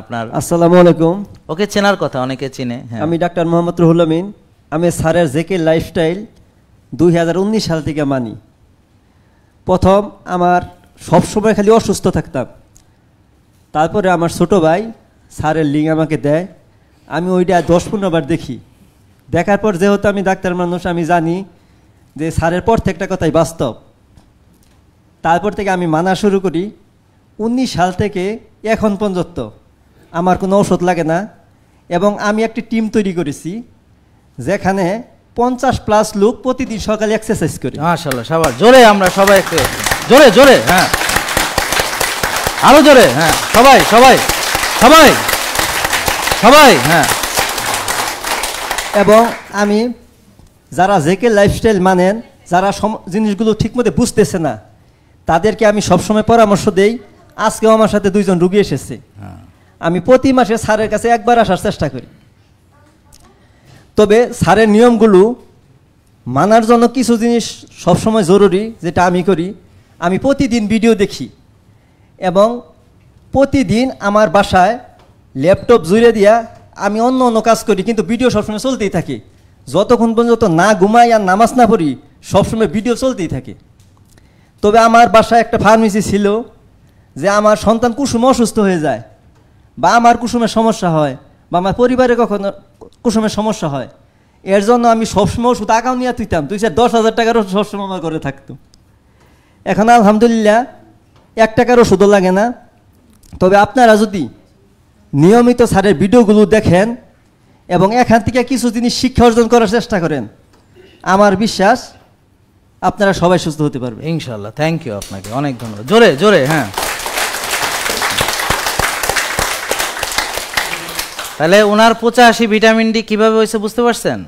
আপনার আসসালামু আলাইকুম। ওকে চেনার কথা, অনেকে চিনে। আমি ডাক্তার মোহাম্মদ রুহুল আমিন। আমি স্যারের জেকে লাইফস্টাইল 2019 সাল থেকে মানি। প্রথম আমার সবসময় খালি অসুস্থ থাকতাম, তারপরে আমার ছোটো ভাই স্যারের লিঙ্ক আমাকে দেয়, আমি ওইটা 10-15 বার দেখি। দেখার পর যেহেতু আমি ডাক্তার মানুষ, আমি জানি যে স্যারের প্রত্যেকটা কথাই বাস্তব। তারপর থেকে আমি মানা শুরু করি। 19 সাল থেকে এখন পর্যন্ত আমার কোনো ওষুধ লাগে না, এবং আমি একটি টিম তৈরি করেছি যেখানে 50+ লোক প্রতিদিন সকালে এক্সারসাইজ করে। মাশাআল্লাহ, সবার জোরে আমরা সবাই একটু জোরে জোরে, হ্যাঁ আরো জোরে, হ্যাঁ সবাই সবাই সবাই সবাই, হ্যাঁ। এবং আমি যারা জেকে লাইফস্টাইল মানেন, যারা জিনিসগুলো ঠিকমতো বুঝতেছে না, তাদেরকে আমি সবসময় পরামর্শ দেই। আজকেও আমার সাথে 2 জন রুগী এসেছে। আমি প্রতি মাসে স্যারের কাছে একবার আসার চেষ্টা করি। তবে স্যারের নিয়মগুলো মানার জন্য কিছু জিনিস সবসময় জরুরি, যেটা আমি করি। আমি প্রতিদিন ভিডিও দেখি, এবং প্রতিদিন আমার বাসায় ল্যাপটপ জুড়ে দিয়া আমি অন্য অন্য কাজ করি, কিন্তু ভিডিও সবসময় চলতেই থাকে। যতক্ষণ পর্যন্ত না ঘুমাই আর নামাজ না পড়ি, সবসময় ভিডিও চলতেই থাকে। তবে আমার বাসায় একটা ফার্মেসি ছিল, যে আমার সন্তান কুসুম অসুস্থ হয়ে যায়, বা আমার কুসুমের সমস্যা হয়, বা আমার পরিবারে কখনো কুসুমের সমস্যা হয়, এর জন্য আমি সবসময় ওষুধ আগাও নিয়ে তুইতাম। 2-10,000 টাকার ওষুধ সবসময় আমার ঘরে থাকতো। এখন আলহামদুলিল্লাহ 1 টাকার ওষুধও লাগে না। তবে আপনারা যদি নিয়মিত স্যারের ভিডিওগুলো দেখেন এবং এখান থেকে কিছু জিনিস শিক্ষা অর্জন করার চেষ্টা করেন, আমার বিশ্বাস আপনারা সবাই সুস্থ হতে পারবে ইনশাআল্লাহ। থ্যাংক ইউ আপনাকে, অনেক ধন্যবাদ। জোরে জোরে, হ্যাঁ। তাহলে ওনার 85 ভিটামিন ডি কিভাবে হয়েছে বুঝতে পারছেন?